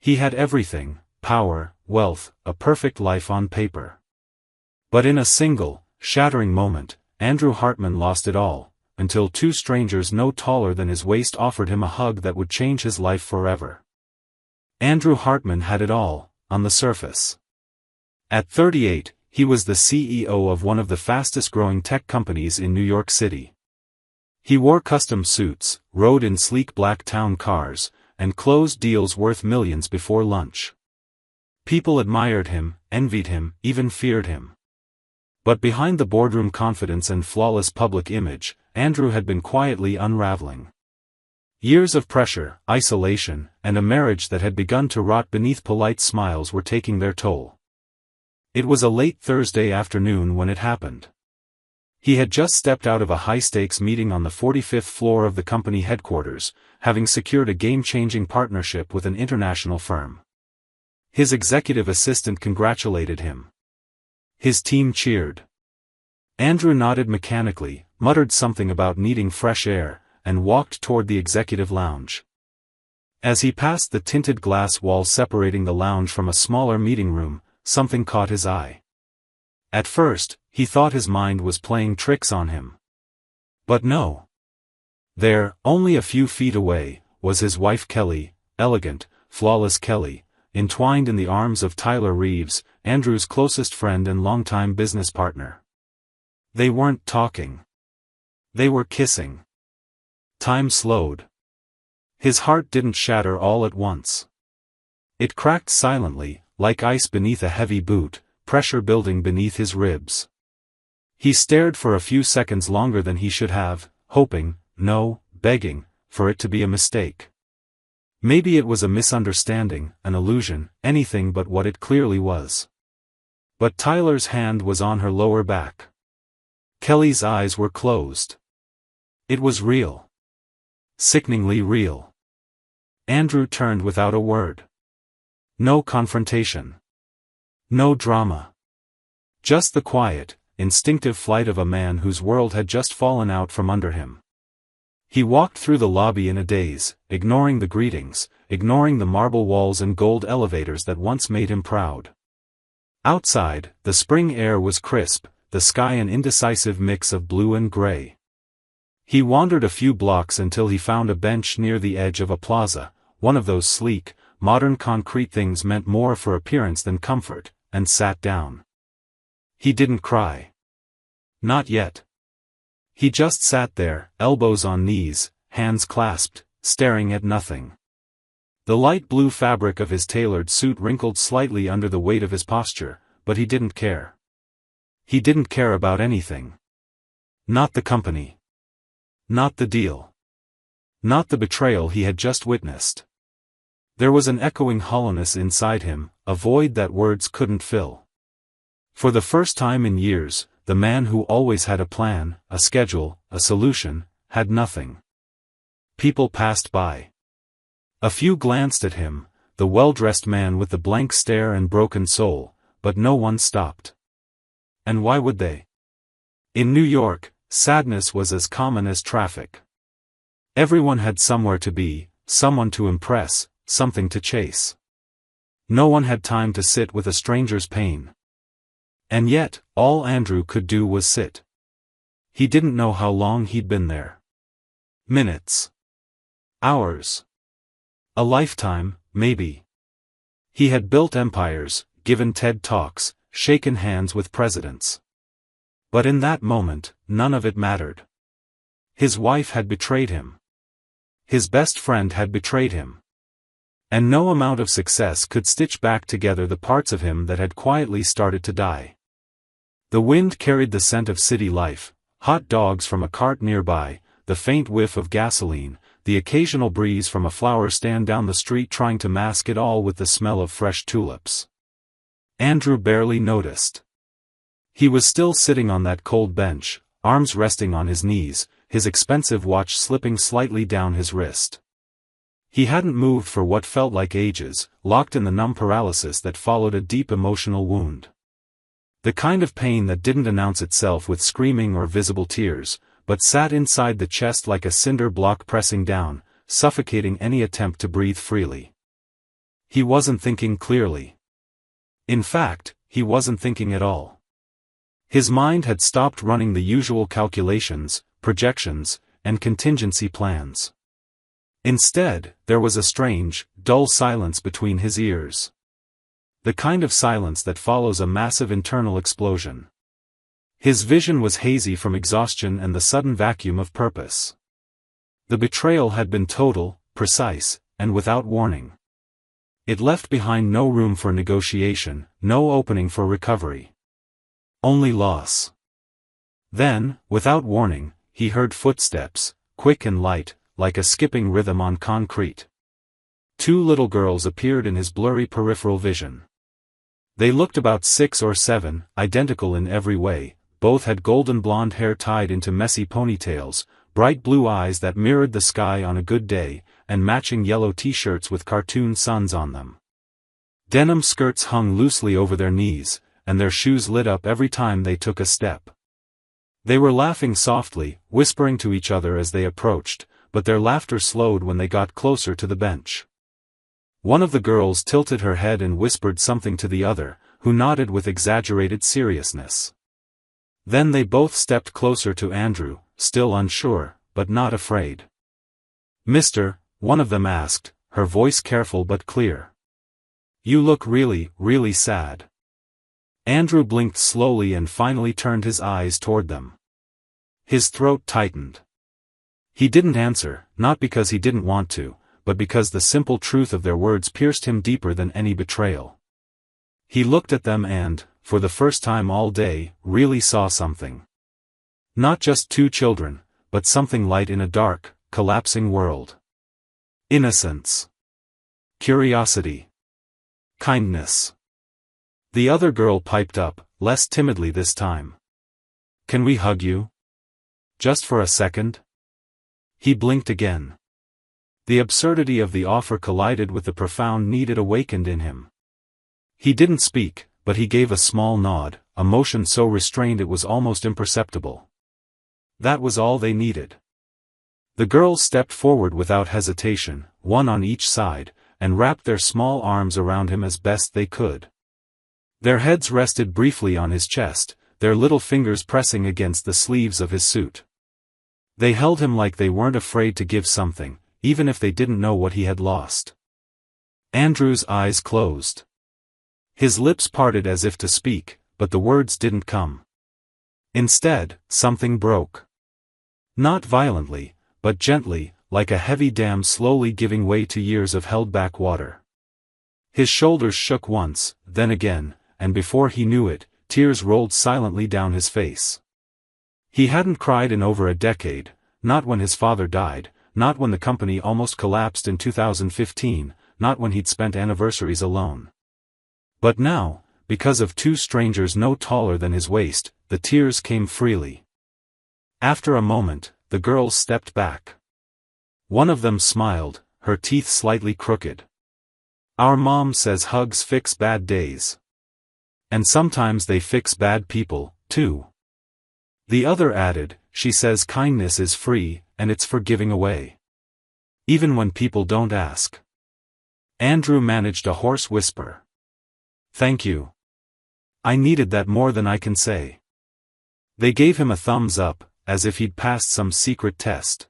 He had everything: power, wealth, a perfect life on paper. But in a single, shattering moment, Andrew Hartman lost it all, until two strangers no taller than his waist offered him a hug that would change his life forever. Andrew Hartman had it all, on the surface. At 38, he was the CEO of one of the fastest-growing tech companies in New York City. He wore custom suits, rode in sleek black town cars, and closed deals worth millions before lunch. People admired him, envied him, even feared him. But behind the boardroom confidence and flawless public image, Andrew had been quietly unraveling. Years of pressure, isolation, and a marriage that had begun to rot beneath polite smiles were taking their toll. It was a late Thursday afternoon when it happened. He had just stepped out of a high-stakes meeting on the 45th floor of the company headquarters, having secured a game-changing partnership with an international firm. His executive assistant congratulated him. His team cheered. Andrew nodded mechanically, muttered something about needing fresh air, and walked toward the executive lounge. As he passed the tinted glass wall separating the lounge from a smaller meeting room, something caught his eye. At first, he thought his mind was playing tricks on him. But no. There, only a few feet away, was his wife Kelly, elegant, flawless Kelly, entwined in the arms of Tyler Reeves, Andrew's closest friend and longtime business partner. They weren't talking. They were kissing. Time slowed. His heart didn't shatter all at once. It cracked silently, like ice beneath a heavy boot, pressure building beneath his ribs. He stared for a few seconds longer than he should have, hoping, no, begging, for it to be a mistake. Maybe it was a misunderstanding, an illusion, anything but what it clearly was. But Tyler's hand was on her lower back. Kelly's eyes were closed. It was real. Sickeningly real. Andrew turned without a word. No confrontation. No drama. Just the quiet, instinctive flight of a man whose world had just fallen out from under him. He walked through the lobby in a daze, ignoring the greetings, ignoring the marble walls and gold elevators that once made him proud. Outside, the spring air was crisp, the sky an indecisive mix of blue and gray. He wandered a few blocks until he found a bench near the edge of a plaza, one of those sleek, modern concrete things meant more for appearance than comfort, and sat down. He didn't cry. Not yet. He just sat there, elbows on knees, hands clasped, staring at nothing. The light blue fabric of his tailored suit wrinkled slightly under the weight of his posture, but he didn't care. He didn't care about anything. Not the company. Not the deal. Not the betrayal he had just witnessed. There was an echoing hollowness inside him, a void that words couldn't fill. For the first time in years, the man who always had a plan, a schedule, a solution, had nothing. People passed by. A few glanced at him, the well-dressed man with the blank stare and broken soul, but no one stopped. And why would they? In New York, sadness was as common as traffic. Everyone had somewhere to be, someone to impress, something to chase. No one had time to sit with a stranger's pain. And yet, all Andrew could do was sit. He didn't know how long he'd been there. Minutes. Hours. A lifetime, maybe. He had built empires, given TED Talks, shaken hands with presidents. But in that moment, none of it mattered. His wife had betrayed him. His best friend had betrayed him. And no amount of success could stitch back together the parts of him that had quietly started to die. The wind carried the scent of city life, hot dogs from a cart nearby, the faint whiff of gasoline, the occasional breeze from a flower stand down the street trying to mask it all with the smell of fresh tulips. Andrew barely noticed. He was still sitting on that cold bench, arms resting on his knees, his expensive watch slipping slightly down his wrist. He hadn't moved for what felt like ages, locked in the numb paralysis that followed a deep emotional wound. The kind of pain that didn't announce itself with screaming or visible tears, but sat inside the chest like a cinder block pressing down, suffocating any attempt to breathe freely. He wasn't thinking clearly. In fact, he wasn't thinking at all. His mind had stopped running the usual calculations, projections, and contingency plans. Instead, there was a strange, dull silence between his ears. The kind of silence that follows a massive internal explosion. His vision was hazy from exhaustion and the sudden vacuum of purpose. The betrayal had been total, precise, and without warning. It left behind no room for negotiation, no opening for recovery. Only loss. Then, without warning, he heard footsteps, quick and light, like a skipping rhythm on concrete. 2 little girls appeared in his blurry peripheral vision. They looked about 6 or 7, identical in every way. Both had golden blonde hair tied into messy ponytails, bright blue eyes that mirrored the sky on a good day, and matching yellow t-shirts with cartoon suns on them. Denim skirts hung loosely over their knees, and their shoes lit up every time they took a step. They were laughing softly, whispering to each other as they approached, but their laughter slowed when they got closer to the bench. One of the girls tilted her head and whispered something to the other, who nodded with exaggerated seriousness. Then they both stepped closer to Andrew, still unsure, but not afraid. "Mister," one of them asked, her voice careful but clear. "You look really, really sad." Andrew blinked slowly and finally turned his eyes toward them. His throat tightened. He didn't answer, not because he didn't want to, but because the simple truth of their words pierced him deeper than any betrayal. He looked at them and, for the first time all day, really saw something. Not just 2 children, but something light in a dark, collapsing world. Innocence. Curiosity. Kindness. The other girl piped up, less timidly this time. "Can we hug you? Just for a second?" He blinked again. The absurdity of the offer collided with the profound need it awakened in him. He didn't speak, but he gave a small nod, a motion so restrained it was almost imperceptible. That was all they needed. The girls stepped forward without hesitation, one on each side, and wrapped their small arms around him as best they could. Their heads rested briefly on his chest, their little fingers pressing against the sleeves of his suit. They held him like they weren't afraid to give something, even if they didn't know what he had lost. Andrew's eyes closed. His lips parted as if to speak, but the words didn't come. Instead, something broke. Not violently, but gently, like a heavy dam slowly giving way to years of held-back water. His shoulders shook once, then again, and before he knew it, tears rolled silently down his face. He hadn't cried in over a decade, not when his father died, not when the company almost collapsed in 2015, not when he'd spent anniversaries alone. But now, because of 2 strangers no taller than his waist, the tears came freely. After a moment, the girls stepped back. One of them smiled, her teeth slightly crooked. "Our mom says hugs fix bad days. And sometimes they fix bad people, too." The other added, "She says kindness is free, and it's for giving away. Even when people don't ask." Andrew managed a hoarse whisper. "Thank you. I needed that more than I can say." They gave him a thumbs up, as if he'd passed some secret test.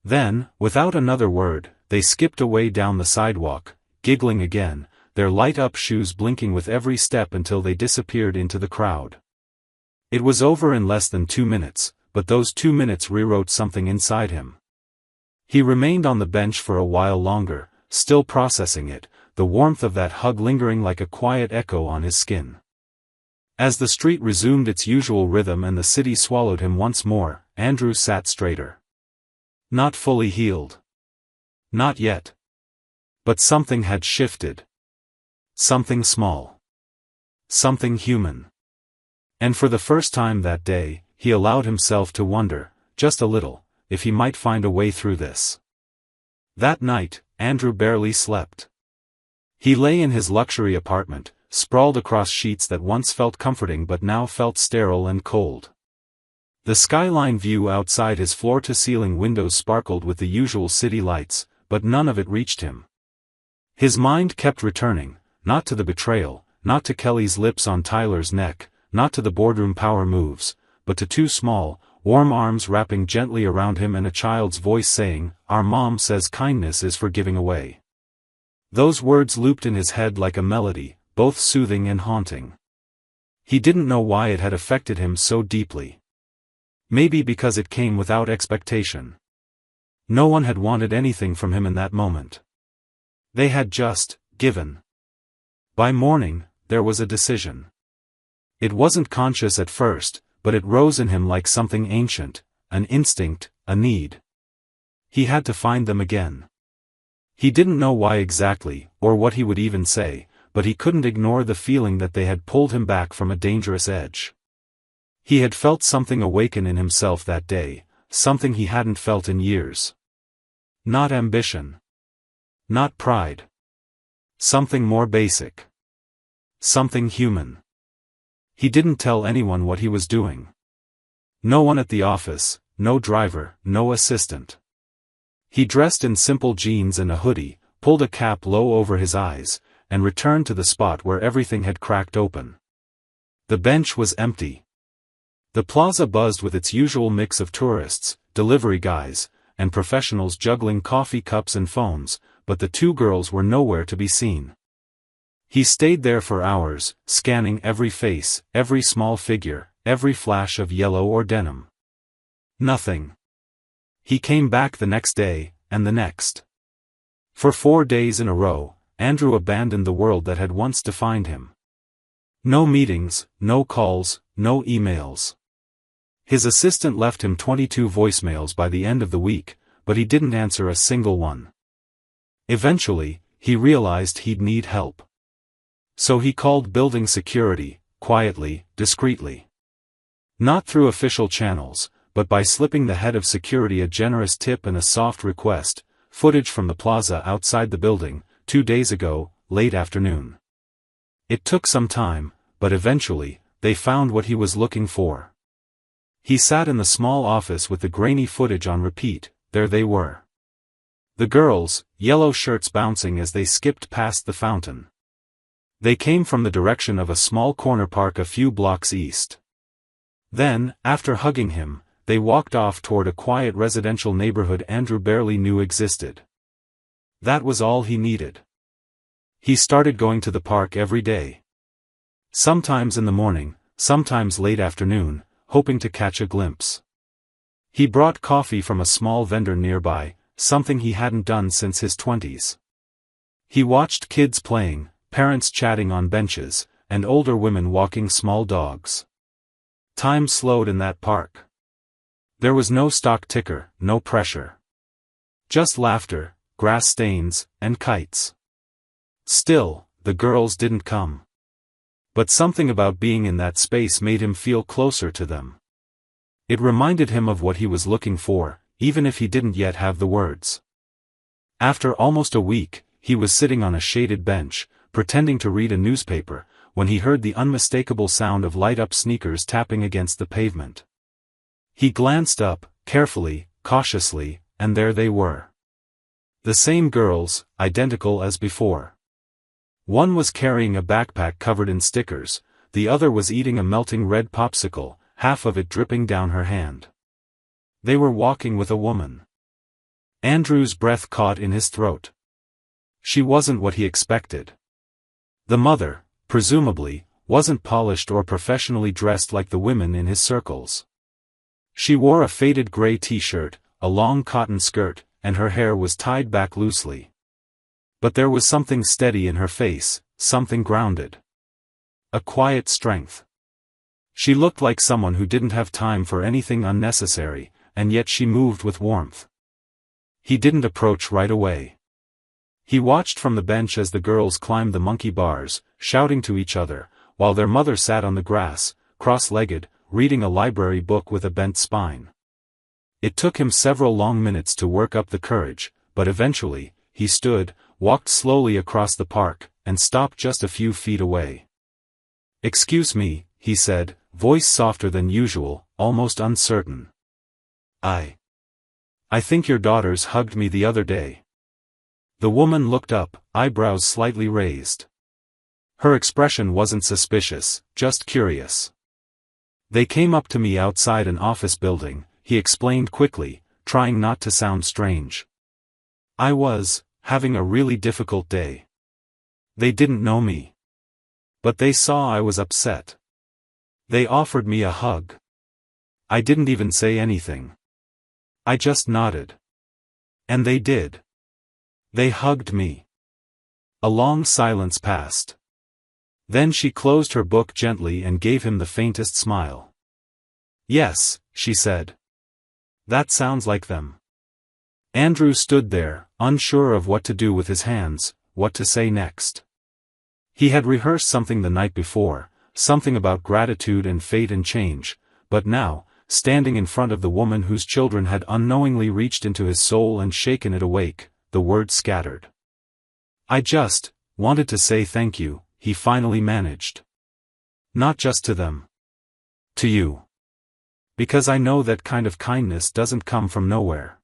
Then, without another word, they skipped away down the sidewalk, giggling again, their light-up shoes blinking with every step until they disappeared into the crowd. It was over in less than 2 minutes, but those 2 minutes rewrote something inside him. He remained on the bench for a while longer, still processing it, the warmth of that hug lingering like a quiet echo on his skin. As the street resumed its usual rhythm and the city swallowed him once more, Andrew sat straighter. Not fully healed. Not yet. But something had shifted. Something small. Something human. And for the first time that day, he allowed himself to wonder, just a little, if he might find a way through this. That night, Andrew barely slept. He lay in his luxury apartment, sprawled across sheets that once felt comforting but now felt sterile and cold. The skyline view outside his floor-to-ceiling windows sparkled with the usual city lights, but none of it reached him. His mind kept returning, not to the betrayal, not to Kelly's lips on Tyler's neck, not to the boardroom power moves, but to two small, warm arms wrapping gently around him and a child's voice saying, "Our mom says kindness is for giving away." Those words looped in his head like a melody, both soothing and haunting. He didn't know why it had affected him so deeply. Maybe because it came without expectation. No one had wanted anything from him in that moment. They had just given. By morning, there was a decision. It wasn't conscious at first, but it rose in him like something ancient, an instinct, a need. He had to find them again. He didn't know why exactly, or what he would even say, but he couldn't ignore the feeling that they had pulled him back from a dangerous edge. He had felt something awaken in himself that day, something he hadn't felt in years. Not ambition. Not pride. Something more basic. Something human. He didn't tell anyone what he was doing. No one at the office, no driver, no assistant. He dressed in simple jeans and a hoodie, pulled a cap low over his eyes, and returned to the spot where everything had cracked open. The bench was empty. The plaza buzzed with its usual mix of tourists, delivery guys, and professionals juggling coffee cups and phones, but the two girls were nowhere to be seen. He stayed there for hours, scanning every face, every small figure, every flash of yellow or denim. Nothing. He came back the next day, and the next. For 4 days in a row, Andrew abandoned the world that had once defined him. No meetings, no calls, no emails. His assistant left him 22 voicemails by the end of the week, but he didn't answer a single one. Eventually, he realized he'd need help. So he called building security, quietly, discreetly. Not through official channels, but by slipping the head of security a generous tip and a soft request, footage from the plaza outside the building, 2 days ago, late afternoon. It took some time, but eventually, they found what he was looking for. He sat in the small office with the grainy footage on repeat. There they were. The girls, yellow shirts bouncing as they skipped past the fountain. They came from the direction of a small corner park a few blocks east. Then, after hugging him, they walked off toward a quiet residential neighborhood Andrew barely knew existed. That was all he needed. He started going to the park every day. Sometimes in the morning, sometimes late afternoon, hoping to catch a glimpse. He brought coffee from a small vendor nearby, something he hadn't done since his 20s. He watched kids playing, parents chatting on benches, and older women walking small dogs. Time slowed in that park. There was no stock ticker, no pressure. Just laughter, grass stains, and kites. Still, the girls didn't come. But something about being in that space made him feel closer to them. It reminded him of what he was looking for, even if he didn't yet have the words. After almost a week, he was sitting on a shaded bench, pretending to read a newspaper, when he heard the unmistakable sound of light-up sneakers tapping against the pavement. He glanced up, carefully, cautiously, and there they were. The same girls, identical as before. One was carrying a backpack covered in stickers, the other was eating a melting red popsicle, half of it dripping down her hand. They were walking with a woman. Andrew's breath caught in his throat. She wasn't what he expected. The mother, presumably, wasn't polished or professionally dressed like the women in his circles. She wore a faded gray t-shirt, a long cotton skirt, and her hair was tied back loosely. But there was something steady in her face, something grounded. A quiet strength. She looked like someone who didn't have time for anything unnecessary, and yet she moved with warmth. He didn't approach right away. He watched from the bench as the girls climbed the monkey bars, shouting to each other, while their mother sat on the grass, cross-legged, reading a library book with a bent spine. It took him several long minutes to work up the courage, but eventually, he stood, walked slowly across the park, and stopped just a few feet away. "Excuse me," he said, voice softer than usual, almost uncertain. I think your daughters hugged me the other day." The woman looked up, eyebrows slightly raised. Her expression wasn't suspicious, just curious. They came up to me outside an office building, he explained quickly, trying not to sound strange. I was having a really difficult day. They didn't know me. But they saw I was upset. They offered me a hug. I didn't even say anything. I just nodded. And they did. They hugged me. A long silence passed. Then she closed her book gently and gave him the faintest smile. Yes, she said. That sounds like them. Andrew stood there, unsure of what to do with his hands, what to say next. He had rehearsed something the night before, something about gratitude and fate and change, but now, standing in front of the woman whose children had unknowingly reached into his soul and shaken it awake, the words scattered. I just wanted to say thank you, he finally managed. Not just to them. To you. Because I know that kind of kindness doesn't come from nowhere.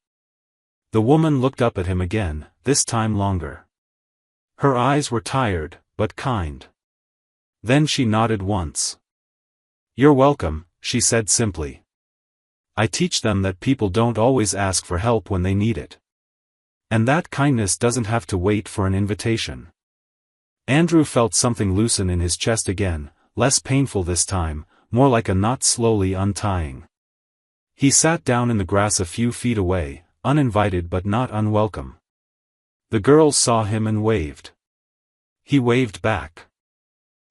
The woman looked up at him again, this time longer. Her eyes were tired, but kind. Then she nodded once. You're welcome, she said simply. I teach them that people don't always ask for help when they need it. And that kindness doesn't have to wait for an invitation. Andrew felt something loosen in his chest again, less painful this time, more like a knot slowly untying. He sat down in the grass a few feet away, uninvited but not unwelcome. The girls saw him and waved. He waved back.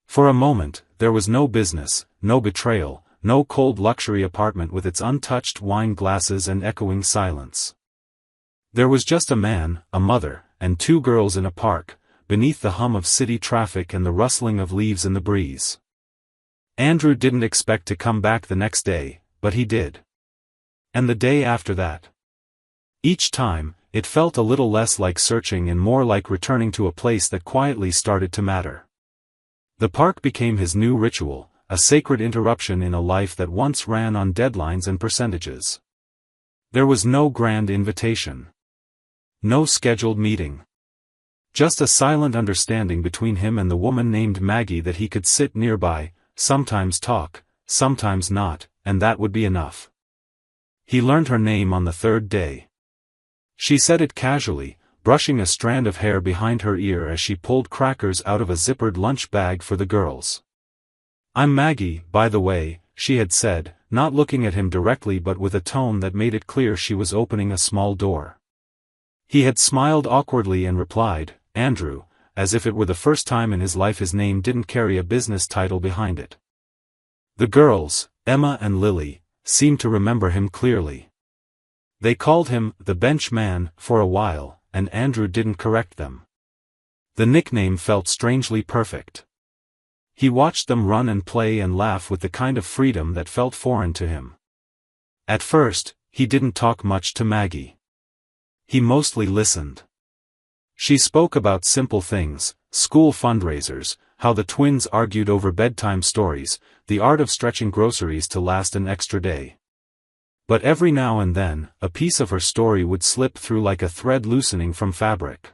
For a moment, there was no business, no betrayal, no cold luxury apartment with its untouched wine glasses and echoing silence. There was just a man, a mother, and two girls in a park, beneath the hum of city traffic and the rustling of leaves in the breeze. Andrew didn't expect to come back the next day, but he did. And the day after that. Each time, it felt a little less like searching and more like returning to a place that quietly started to matter. The park became his new ritual, a sacred interruption in a life that once ran on deadlines and percentages. There was no grand invitation. No scheduled meeting. Just a silent understanding between him and the woman named Maggie that he could sit nearby, sometimes talk, sometimes not, and that would be enough. He learned her name on the third day. She said it casually, brushing a strand of hair behind her ear as she pulled crackers out of a zippered lunch bag for the girls. I'm Maggie, by the way, she had said, not looking at him directly but with a tone that made it clear she was opening a small door. He had smiled awkwardly and replied, Andrew, as if it were the first time in his life his name didn't carry a business title behind it. The girls, Emma and Lily, seemed to remember him clearly. They called him the bench man for a while, and Andrew didn't correct them. The nickname felt strangely perfect. He watched them run and play and laugh with the kind of freedom that felt foreign to him. At first, he didn't talk much to Maggie. He mostly listened. She spoke about simple things, school fundraisers, how the twins argued over bedtime stories, the art of stretching groceries to last an extra day. But every now and then, a piece of her story would slip through like a thread loosening from fabric.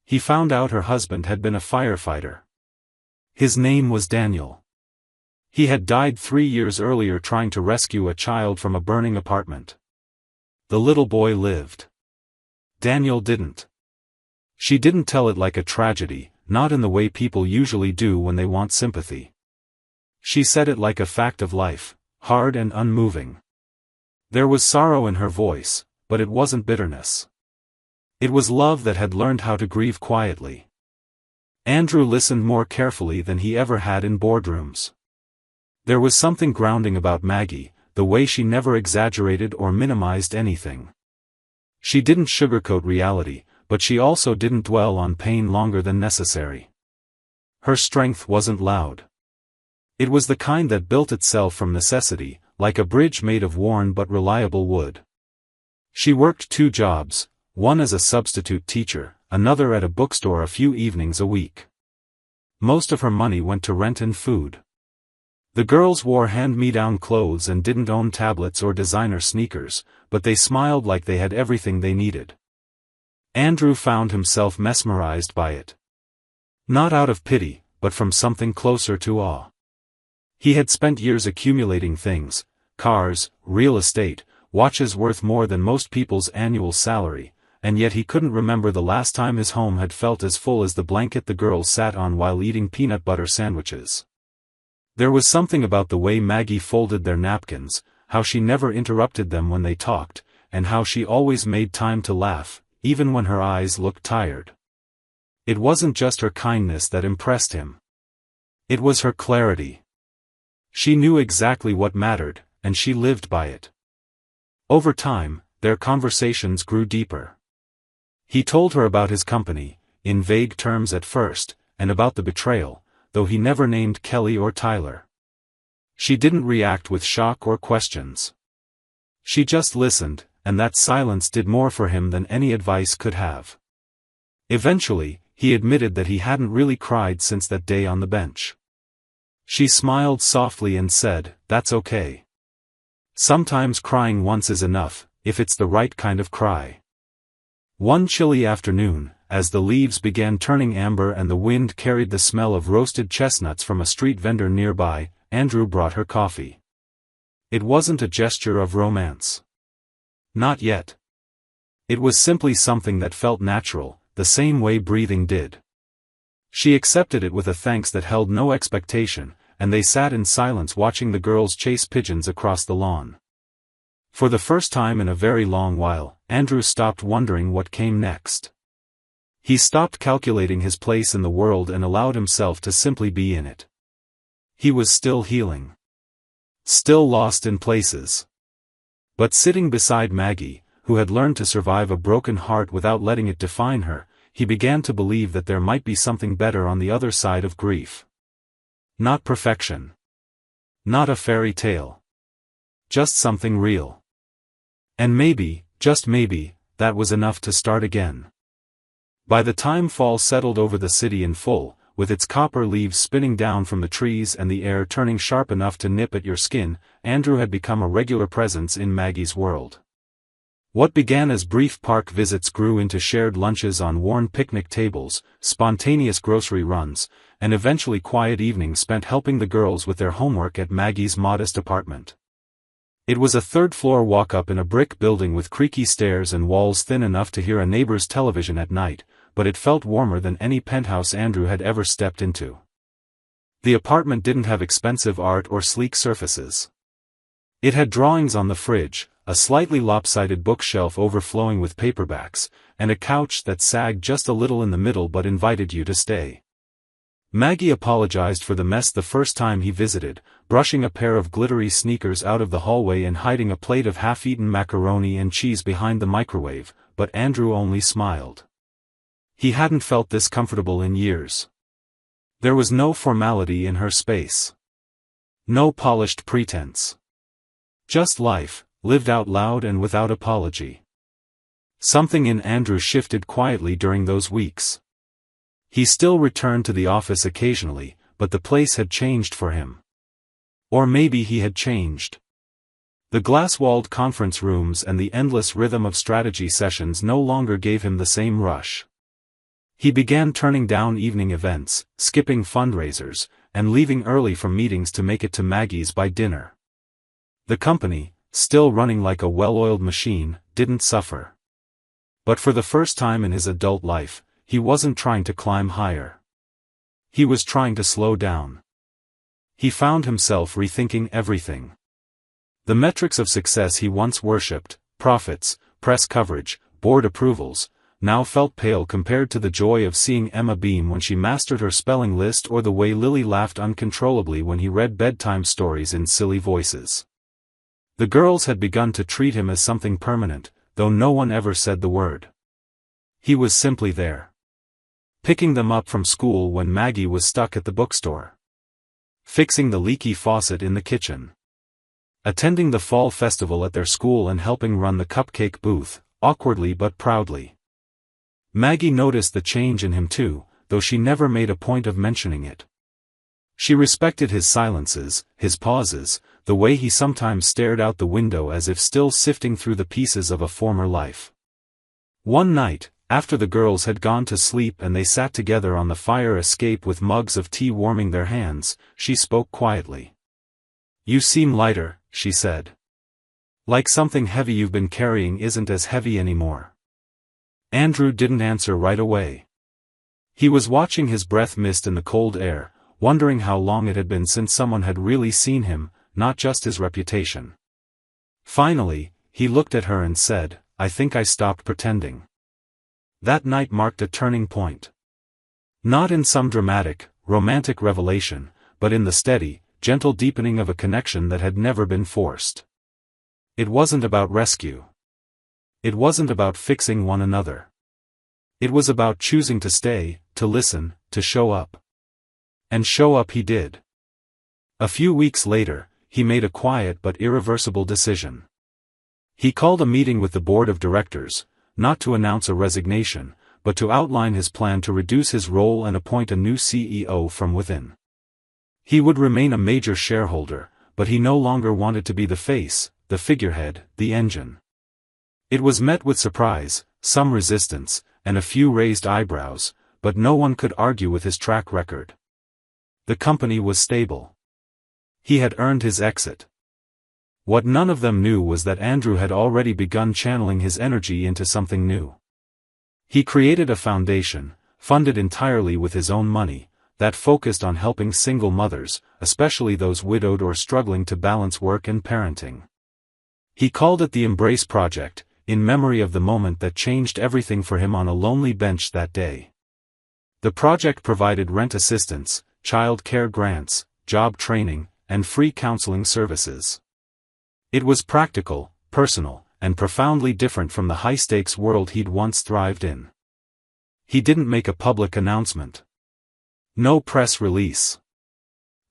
He found out her husband had been a firefighter. His name was Daniel. He had died 3 years earlier trying to rescue a child from a burning apartment. The little boy lived. Daniel didn't. She didn't tell it like a tragedy, not in the way people usually do when they want sympathy. She said it like a fact of life, hard and unmoving. There was sorrow in her voice, but it wasn't bitterness. It was love that had learned how to grieve quietly. Andrew listened more carefully than he ever had in boardrooms. There was something grounding about Maggie, the way she never exaggerated or minimized anything. She didn't sugarcoat reality, but she also didn't dwell on pain longer than necessary. Her strength wasn't loud. It was the kind that built itself from necessity, like a bridge made of worn but reliable wood. She worked 2 jobs, one as a substitute teacher, another at a bookstore a few evenings a week. Most of her money went to rent and food. The girls wore hand-me-down clothes and didn't own tablets or designer sneakers, but they smiled like they had everything they needed. Andrew found himself mesmerized by it. Not out of pity, but from something closer to awe. He had spent years accumulating things, cars, real estate, watches worth more than most people's annual salary, and yet he couldn't remember the last time his home had felt as full as the blanket the girls sat on while eating peanut butter sandwiches. There was something about the way Maggie folded their napkins, how she never interrupted them when they talked, and how she always made time to laugh, even when her eyes looked tired. It wasn't just her kindness that impressed him. It was her clarity. She knew exactly what mattered, and she lived by it. Over time, their conversations grew deeper. He told her about his company, in vague terms at first, and about the betrayal, though he never named Kelly or Tyler. She didn't react with shock or questions. She just listened, and that silence did more for him than any advice could have. Eventually, he admitted that he hadn't really cried since that day on the bench. She smiled softly and said, "That's okay. Sometimes crying once is enough, if it's the right kind of cry." One chilly afternoon, as the leaves began turning amber and the wind carried the smell of roasted chestnuts from a street vendor nearby, Andrew brought her coffee. It wasn't a gesture of romance. Not yet. It was simply something that felt natural, the same way breathing did. She accepted it with a thanks that held no expectation, and they sat in silence watching the girls chase pigeons across the lawn. For the first time in a very long while, Andrew stopped wondering what came next. He stopped calculating his place in the world and allowed himself to simply be in it. He was still healing. Still lost in places. But sitting beside Maggie, who had learned to survive a broken heart without letting it define her, he began to believe that there might be something better on the other side of grief. Not perfection. Not a fairy tale. Just something real. And maybe, just maybe, that was enough to start again. By the time fall settled over the city in full, with its copper leaves spinning down from the trees and the air turning sharp enough to nip at your skin, Andrew had become a regular presence in Maggie's world. What began as brief park visits grew into shared lunches on worn picnic tables, spontaneous grocery runs, and eventually quiet evenings spent helping the girls with their homework at Maggie's modest apartment. It was a third-floor walk-up in a brick building with creaky stairs and walls thin enough to hear a neighbor's television at night, but it felt warmer than any penthouse Andrew had ever stepped into. The apartment didn't have expensive art or sleek surfaces. It had drawings on the fridge, a slightly lopsided bookshelf overflowing with paperbacks, and a couch that sagged just a little in the middle but invited you to stay. Maggie apologized for the mess the first time he visited, brushing a pair of glittery sneakers out of the hallway and hiding a plate of half-eaten macaroni and cheese behind the microwave, but Andrew only smiled. He hadn't felt this comfortable in years. There was no formality in her space. No polished pretense. Just life, lived out loud and without apology. Something in Andrew shifted quietly during those weeks. He still returned to the office occasionally, but the place had changed for him. Or maybe he had changed. The glass-walled conference rooms and the endless rhythm of strategy sessions no longer gave him the same rush. He began turning down evening events, skipping fundraisers, and leaving early from meetings to make it to Maggie's by dinner. The company, still running like a well-oiled machine, didn't suffer. But for the first time in his adult life, he wasn't trying to climb higher. He was trying to slow down. He found himself rethinking everything. The metrics of success he once worshipped, profits, press coverage, board approvals, now felt pale compared to the joy of seeing Emma beam when she mastered her spelling list or the way Lily laughed uncontrollably when he read bedtime stories in silly voices. The girls had begun to treat him as something permanent, though no one ever said the word. He was simply there. Picking them up from school when Maggie was stuck at the bookstore. Fixing the leaky faucet in the kitchen. Attending the fall festival at their school and helping run the cupcake booth, awkwardly but proudly. Maggie noticed the change in him too, though she never made a point of mentioning it. She respected his silences, his pauses, the way he sometimes stared out the window as if still sifting through the pieces of a former life. One night, After the girls had gone to sleep and they sat together on the fire escape with mugs of tea warming their hands, she spoke quietly. "You seem lighter," she said. "Like something heavy you've been carrying isn't as heavy anymore." Andrew didn't answer right away. He was watching his breath mist in the cold air, wondering how long it had been since someone had really seen him, not just his reputation. Finally, he looked at her and said, "I think I stopped pretending." That night marked a turning point. Not in some dramatic, romantic revelation, but in the steady, gentle deepening of a connection that had never been forced. It wasn't about rescue. It wasn't about fixing one another. It was about choosing to stay, to listen, to show up. And show up he did. A few weeks later, he made a quiet but irreversible decision. He called a meeting with the board of directors, not to announce a resignation, but to outline his plan to reduce his role and appoint a new CEO from within. He would remain a major shareholder, but he no longer wanted to be the face, the figurehead, the engine. It was met with surprise, some resistance, and a few raised eyebrows, but no one could argue with his track record. The company was stable. He had earned his exit. What none of them knew was that Andrew had already begun channeling his energy into something new. He created a foundation, funded entirely with his own money, that focused on helping single mothers, especially those widowed or struggling to balance work and parenting. He called it the Embrace Project, in memory of the moment that changed everything for him on a lonely bench that day. The project provided rent assistance, child care grants, job training, and free counseling services. It was practical, personal, and profoundly different from the high-stakes world he'd once thrived in. He didn't make a public announcement. No press release.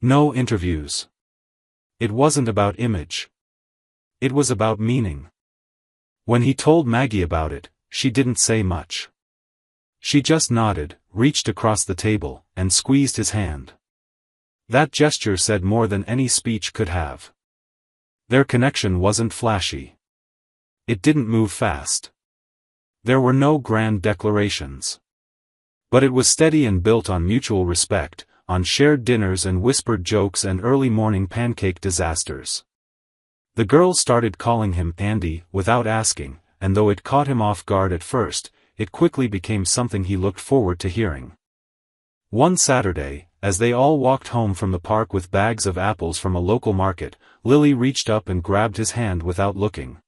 No interviews. It wasn't about image. It was about meaning. When he told Maggie about it, she didn't say much. She just nodded, reached across the table, and squeezed his hand. That gesture said more than any speech could have. Their connection wasn't flashy. It didn't move fast. There were no grand declarations. But it was steady and built on mutual respect, on shared dinners and whispered jokes and early morning pancake disasters. The girls started calling him Andy without asking, and though it caught him off guard at first, it quickly became something he looked forward to hearing. One Saturday, as they all walked home from the park with bags of apples from a local market, Lily reached up and grabbed his hand without looking.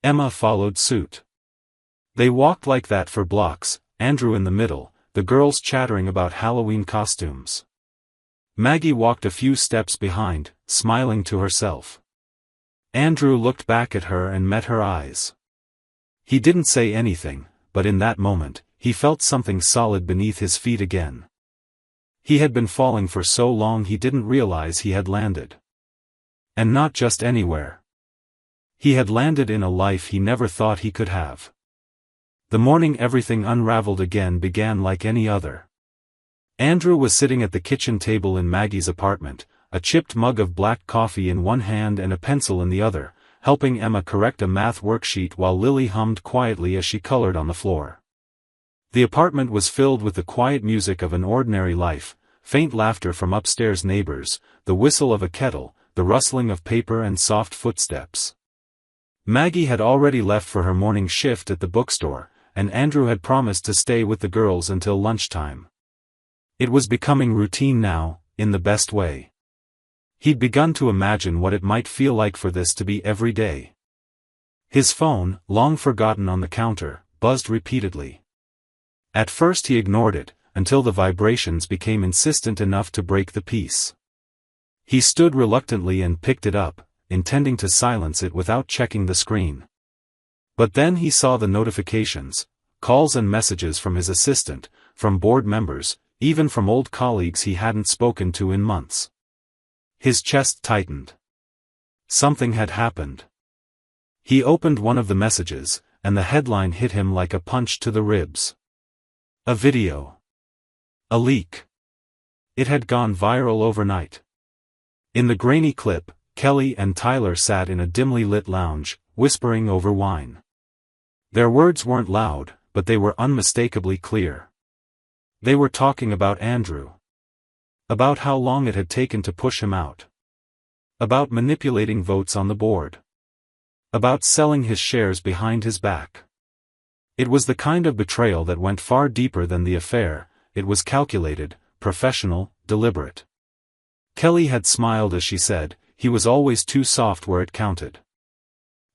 Emma followed suit. They walked like that for blocks, Andrew in the middle, the girls chattering about Halloween costumes. Maggie walked a few steps behind, smiling to herself. Andrew looked back at her and met her eyes. He didn't say anything, but in that moment, he felt something solid beneath his feet again. He had been falling for so long he didn't realize he had landed. And not just anywhere. He had landed in a life he never thought he could have. The morning everything unraveled again began like any other. Andrew was sitting at the kitchen table in Maggie's apartment, a chipped mug of black coffee in one hand and a pencil in the other, helping Emma correct a math worksheet while Lily hummed quietly as she colored on the floor. The apartment was filled with the quiet music of an ordinary life, faint laughter from upstairs neighbors, the whistle of a kettle, the rustling of paper and soft footsteps. Maggie had already left for her morning shift at the bookstore, and Andrew had promised to stay with the girls until lunchtime. It was becoming routine now, in the best way. He'd begun to imagine what it might feel like for this to be every day. His phone, long forgotten on the counter, buzzed repeatedly. At first he ignored it, until the vibrations became insistent enough to break the peace. He stood reluctantly and picked it up, intending to silence it without checking the screen. But then he saw the notifications, calls and messages from his assistant, from board members, even from old colleagues he hadn't spoken to in months. His chest tightened. Something had happened. He opened one of the messages, and the headline hit him like a punch to the ribs. A video. A leak. It had gone viral overnight. In the grainy clip, Kelly and Tyler sat in a dimly lit lounge, whispering over wine. Their words weren't loud, but they were unmistakably clear. They were talking about Andrew. About how long it had taken to push him out. About manipulating votes on the board. About selling his shares behind his back. It was the kind of betrayal that went far deeper than the affair. It was calculated, professional, deliberate. Kelly had smiled as she said, "He was always too soft where it counted."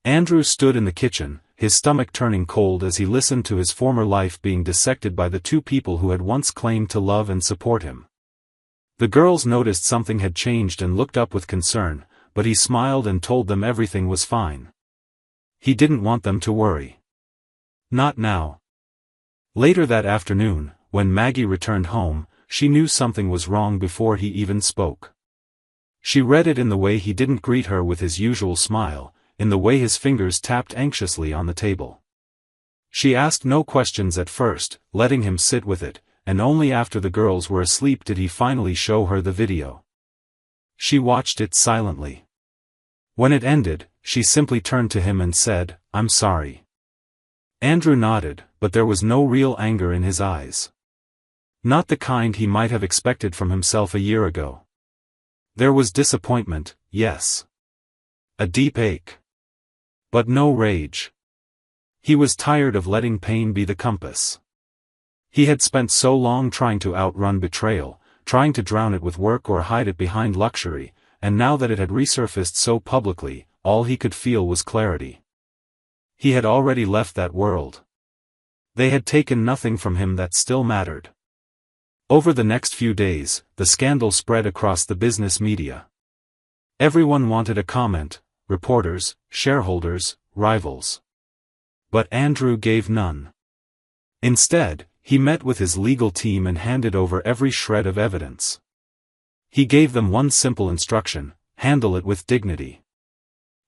Andrew stood in the kitchen, his stomach turning cold as he listened to his former life being dissected by the two people who had once claimed to love and support him. The girls noticed something had changed and looked up with concern, but he smiled and told them everything was fine. He didn't want them to worry. Not now. Later that afternoon, when Maggie returned home, she knew something was wrong before he even spoke. She read it in the way he didn't greet her with his usual smile, in the way his fingers tapped anxiously on the table. She asked no questions at first, letting him sit with it, and only after the girls were asleep did he finally show her the video. She watched it silently. When it ended, she simply turned to him and said, "I'm sorry." Andrew nodded, but there was no real anger in his eyes. Not the kind he might have expected from himself a year ago. There was disappointment, yes. A deep ache. But no rage. He was tired of letting pain be the compass. He had spent so long trying to outrun betrayal, trying to drown it with work or hide it behind luxury, and now that it had resurfaced so publicly, all he could feel was clarity. He had already left that world. They had taken nothing from him that still mattered. Over the next few days, the scandal spread across the business media. Everyone wanted a comment, reporters, shareholders, rivals. But Andrew gave none. Instead, he met with his legal team and handed over every shred of evidence. He gave them one simple instruction: handle it with dignity.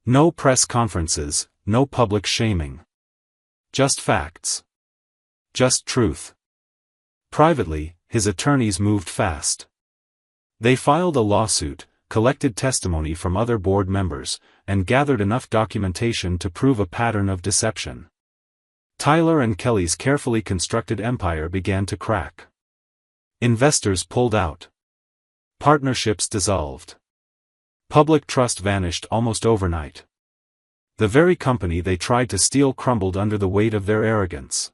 No press conferences, no public shaming. Just facts. Just truth. Privately, his attorneys moved fast. They filed a lawsuit, collected testimony from other board members, and gathered enough documentation to prove a pattern of deception. Tyler and Kelly's carefully constructed empire began to crack. Investors pulled out. Partnerships dissolved. Public trust vanished almost overnight. The very company they tried to steal crumbled under the weight of their arrogance.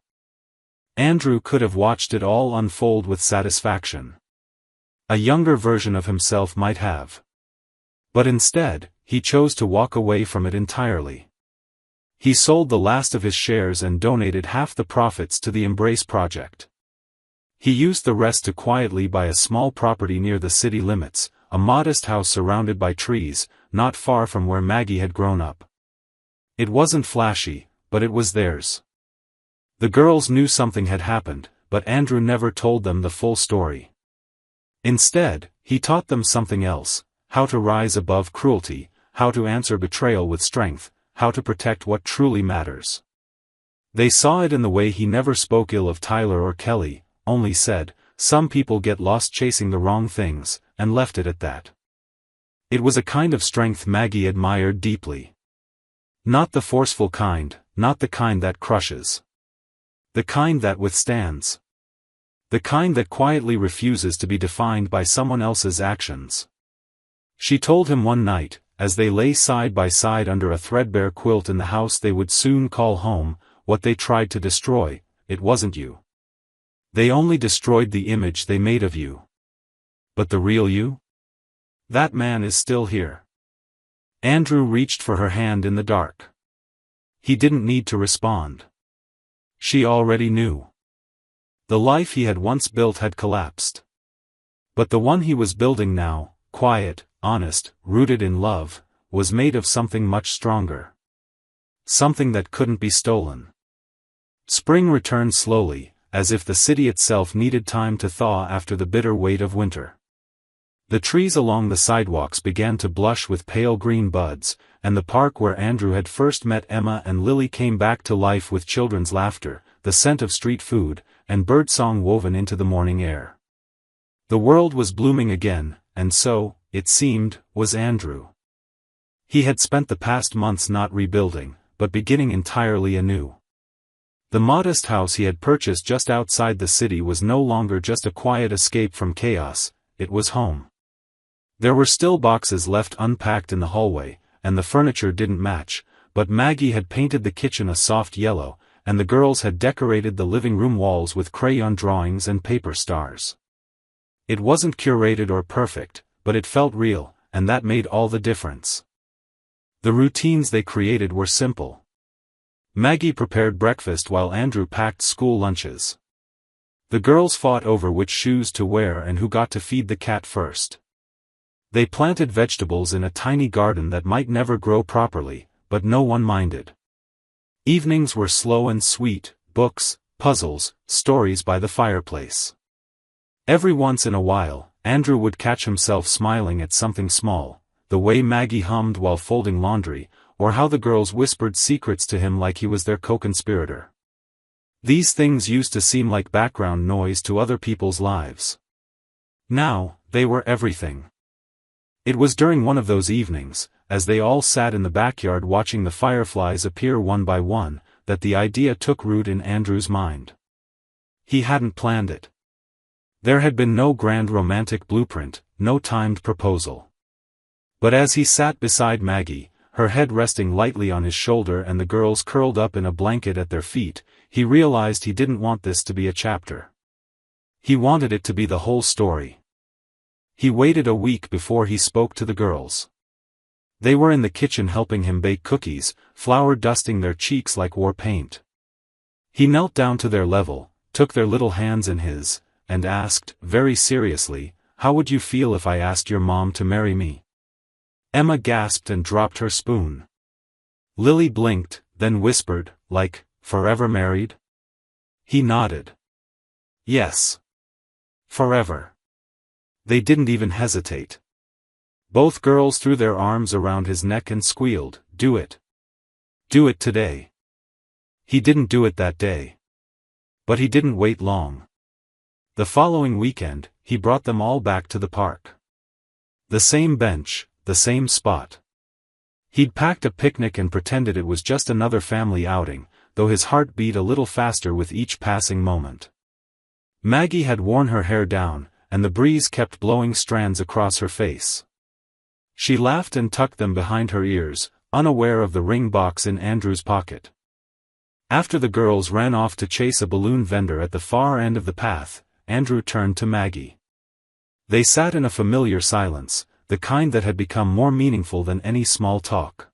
Andrew could have watched it all unfold with satisfaction. A younger version of himself might have. But instead, he chose to walk away from it entirely. He sold the last of his shares and donated half the profits to the Embrace project. He used the rest to quietly buy a small property near the city limits, a modest house surrounded by trees, not far from where Maggie had grown up. It wasn't flashy, but it was theirs. The girls knew something had happened, but Andrew never told them the full story. Instead, he taught them something else: how to rise above cruelty, how to answer betrayal with strength, how to protect what truly matters. They saw it in the way he never spoke ill of Tyler or Kelly, only said, "Some people get lost chasing the wrong things," and left it at that. It was a kind of strength Maggie admired deeply. Not the forceful kind, not the kind that crushes. The kind that withstands. The kind that quietly refuses to be defined by someone else's actions. She told him one night, as they lay side by side under a threadbare quilt in the house they would soon call home, "What they tried to destroy, it wasn't you. They only destroyed the image they made of you. But the real you? That man is still here." Andrew reached for her hand in the dark. He didn't need to respond. She already knew. The life he had once built had collapsed. But the one he was building now, quiet, honest, rooted in love, was made of something much stronger. Something that couldn't be stolen. Spring returned slowly, as if the city itself needed time to thaw after the bitter weight of winter. The trees along the sidewalks began to blush with pale green buds, and the park where Andrew had first met Emma and Lily came back to life with children's laughter, the scent of street food, and birdsong woven into the morning air. The world was blooming again, and so, it seemed, was Andrew. He had spent the past months not rebuilding, but beginning entirely anew. The modest house he had purchased just outside the city was no longer just a quiet escape from chaos, it was home. There were still boxes left unpacked in the hallway, and the furniture didn't match, but Maggie had painted the kitchen a soft yellow, and the girls had decorated the living room walls with crayon drawings and paper stars. It wasn't curated or perfect, but it felt real, and that made all the difference. The routines they created were simple. Maggie prepared breakfast while Andrew packed school lunches. The girls fought over which shoes to wear and who got to feed the cat first. They planted vegetables in a tiny garden that might never grow properly, but no one minded. Evenings were slow and sweet, books, puzzles, stories by the fireplace. Every once in a while, Andrew would catch himself smiling at something small, the way Maggie hummed while folding laundry, or how the girls whispered secrets to him like he was their co-conspirator. These things used to seem like background noise to other people's lives. Now, they were everything. It was during one of those evenings, as they all sat in the backyard watching the fireflies appear one by one, that the idea took root in Andrew's mind. He hadn't planned it. There had been no grand romantic blueprint, no timed proposal. But as he sat beside Maggie, her head resting lightly on his shoulder and the girls curled up in a blanket at their feet, he realized he didn't want this to be a chapter. He wanted it to be the whole story. He waited a week before he spoke to the girls. They were in the kitchen helping him bake cookies, flour dusting their cheeks like war paint. He knelt down to their level, took their little hands in his, and asked, very seriously, "How would you feel if I asked your mom to marry me?" Emma gasped and dropped her spoon. Lily blinked, then whispered, like, "Forever married?" He nodded. "Yes. Forever." They didn't even hesitate. Both girls threw their arms around his neck and squealed, "Do it. Do it today." He didn't do it that day. But he didn't wait long. The following weekend, he brought them all back to the park. The same bench, the same spot. He'd packed a picnic and pretended it was just another family outing, though his heart beat a little faster with each passing moment. Maggie had worn her hair down, and the breeze kept blowing strands across her face. She laughed and tucked them behind her ears, unaware of the ring box in Andrew's pocket. After the girls ran off to chase a balloon vendor at the far end of the path, Andrew turned to Maggie. They sat in a familiar silence, the kind that had become more meaningful than any small talk.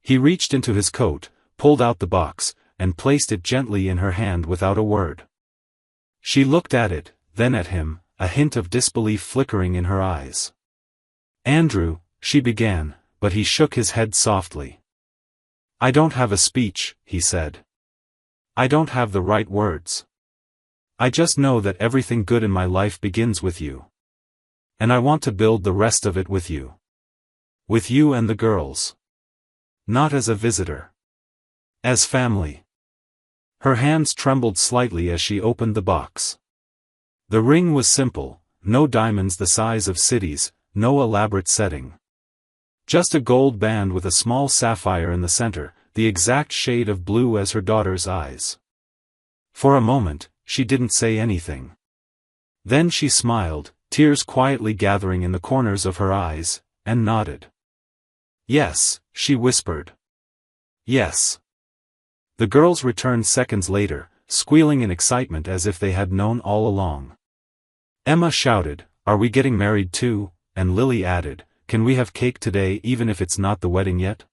He reached into his coat, pulled out the box, and placed it gently in her hand without a word. She looked at it, then at him, a hint of disbelief flickering in her eyes. "Andrew," she began, but he shook his head softly. "I don't have a speech," he said. "I don't have the right words. I just know that everything good in my life begins with you. And I want to build the rest of it with you. With you and the girls. Not as a visitor. As family." Her hands trembled slightly as she opened the box. The ring was simple, no diamonds the size of cities, no elaborate setting. Just a gold band with a small sapphire in the center, the exact shade of blue as her daughter's eyes. For a moment, she didn't say anything. Then she smiled, tears quietly gathering in the corners of her eyes, and nodded. "Yes," she whispered. "Yes." The girls returned seconds later, squealing in excitement as if they had known all along. Emma shouted, "Are we getting married too?" And Lily added, "Can we have cake today even if it's not the wedding yet?"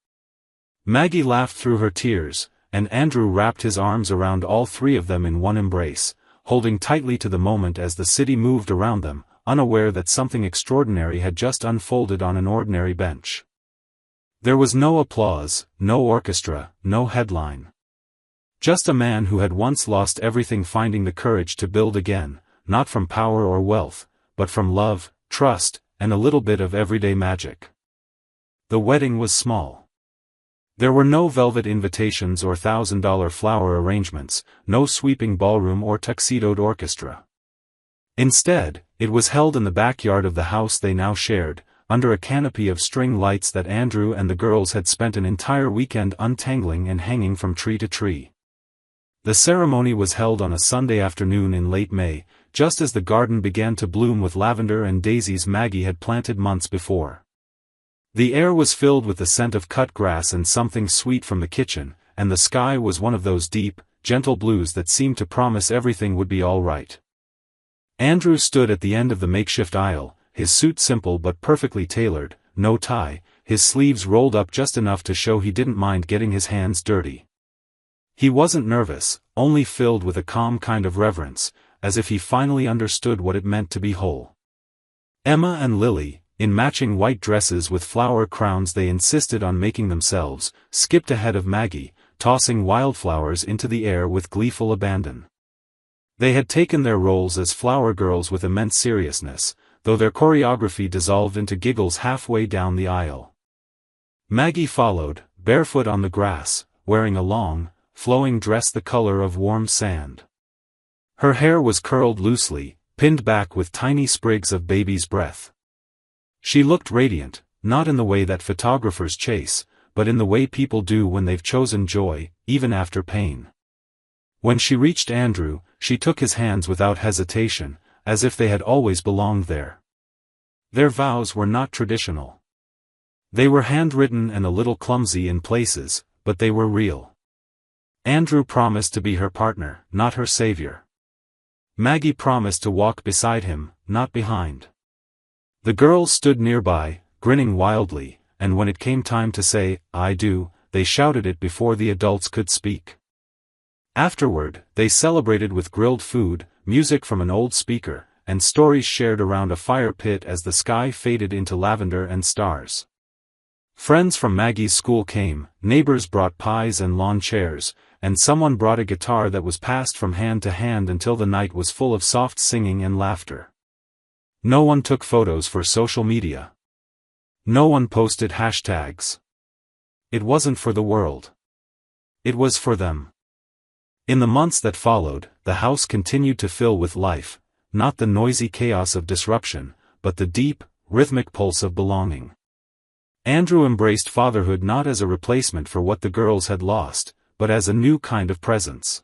Maggie laughed through her tears, and Andrew wrapped his arms around all three of them in one embrace, holding tightly to the moment as the city moved around them, unaware that something extraordinary had just unfolded on an ordinary bench. There was no applause, no orchestra, no headline. Just a man who had once lost everything finding the courage to build again, not from power or wealth, but from love, trust, and a little bit of everyday magic. The wedding was small. There were no velvet invitations or $1,000 flower arrangements, no sweeping ballroom or tuxedoed orchestra. Instead, it was held in the backyard of the house they now shared, under a canopy of string lights that Andrew and the girls had spent an entire weekend untangling and hanging from tree to tree. The ceremony was held on a Sunday afternoon in late May, just as the garden began to bloom with lavender and daisies Maggie had planted months before. The air was filled with the scent of cut grass and something sweet from the kitchen, and the sky was one of those deep, gentle blues that seemed to promise everything would be all right. Andrew stood at the end of the makeshift aisle, his suit simple but perfectly tailored, no tie, his sleeves rolled up just enough to show he didn't mind getting his hands dirty. He wasn't nervous, only filled with a calm kind of reverence, as if he finally understood what it meant to be whole. Emma and Lily, in matching white dresses with flower crowns they insisted on making themselves, skipped ahead of Maggie, tossing wildflowers into the air with gleeful abandon. They had taken their roles as flower girls with immense seriousness, though their choreography dissolved into giggles halfway down the aisle. Maggie followed, barefoot on the grass, wearing a long, flowing dress the color of warm sand. Her hair was curled loosely, pinned back with tiny sprigs of baby's breath. She looked radiant, not in the way that photographers chase, but in the way people do when they've chosen joy, even after pain. When she reached Andrew, she took his hands without hesitation, as if they had always belonged there. Their vows were not traditional. They were handwritten and a little clumsy in places, but they were real. Andrew promised to be her partner, not her savior. Maggie promised to walk beside him, not behind. The girls stood nearby, grinning wildly, and when it came time to say, "I do," they shouted it before the adults could speak. Afterward, they celebrated with grilled food, music from an old speaker, and stories shared around a fire pit as the sky faded into lavender and stars. Friends from Maggie's school came, neighbors brought pies and lawn chairs, and someone brought a guitar that was passed from hand to hand until the night was full of soft singing and laughter. No one took photos for social media. No one posted hashtags. It wasn't for the world. It was for them. In the months that followed, the house continued to fill with life, not the noisy chaos of disruption, but the deep, rhythmic pulse of belonging. Andrew embraced fatherhood not as a replacement for what the girls had lost, but as a new kind of presence.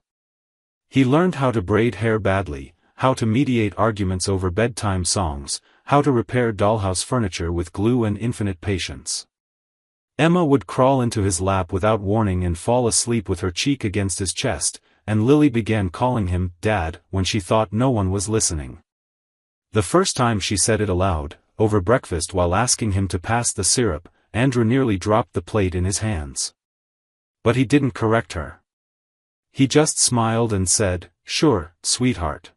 He learned how to braid hair badly, how to mediate arguments over bedtime songs, how to repair dollhouse furniture with glue and infinite patience. Emma would crawl into his lap without warning and fall asleep with her cheek against his chest, and Lily began calling him Dad when she thought no one was listening. The first time she said it aloud, over breakfast while asking him to pass the syrup, Andrew nearly dropped the plate in his hands. But he didn't correct her. He just smiled and said, "Sure, sweetheart."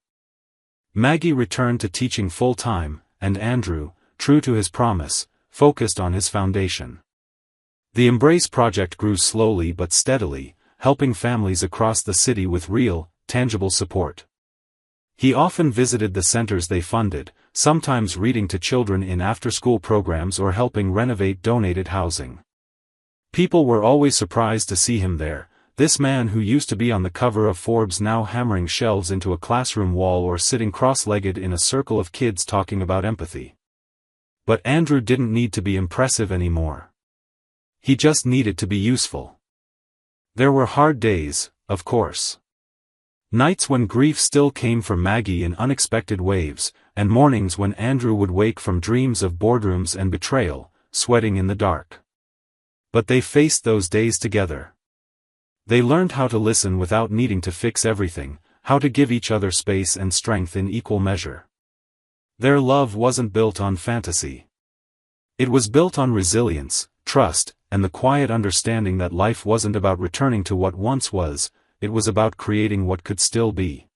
Maggie returned to teaching full-time, and Andrew, true to his promise, focused on his foundation. The Embrace project grew slowly but steadily, helping families across the city with real, tangible support. He often visited the centers they funded, sometimes reading to children in after-school programs or helping renovate donated housing. People were always surprised to see him there, this man who used to be on the cover of Forbes now hammering shelves into a classroom wall or sitting cross-legged in a circle of kids talking about empathy. But Andrew didn't need to be impressive anymore. He just needed to be useful. There were hard days, of course. Nights when grief still came for Maggie in unexpected waves, and mornings when Andrew would wake from dreams of boardrooms and betrayal, sweating in the dark. But they faced those days together. They learned how to listen without needing to fix everything, how to give each other space and strength in equal measure. Their love wasn't built on fantasy. It was built on resilience, trust, and the quiet understanding that life wasn't about returning to what once was, it was about creating what could still be.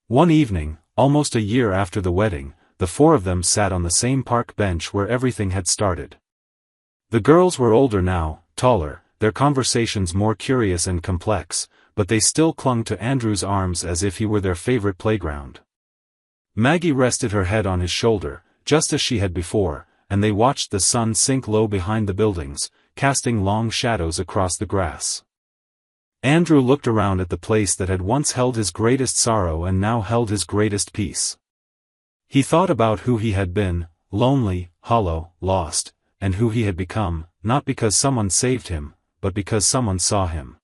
One evening, almost a year after the wedding, the four of them sat on the same park bench where everything had started. The girls were older now, taller, their conversations more curious and complex, but they still clung to Andrew's arms as if he were their favorite playground. Maggie rested her head on his shoulder, just as she had before, and they watched the sun sink low behind the buildings, casting long shadows across the grass. Andrew looked around at the place that had once held his greatest sorrow and now held his greatest peace. He thought about who he had been, lonely, hollow, lost, and who he had become, not because someone saved him, but because someone saw him.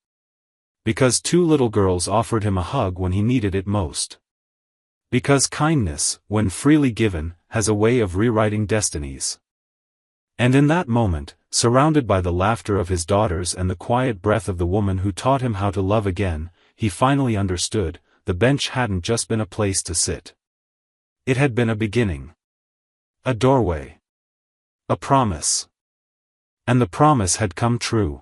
Because two little girls offered him a hug when he needed it most. Because kindness, when freely given, has a way of rewriting destinies. And in that moment, surrounded by the laughter of his daughters and the quiet breath of the woman who taught him how to love again, he finally understood, the bench hadn't just been a place to sit. It had been a beginning. A doorway. A promise. And the promise had come true.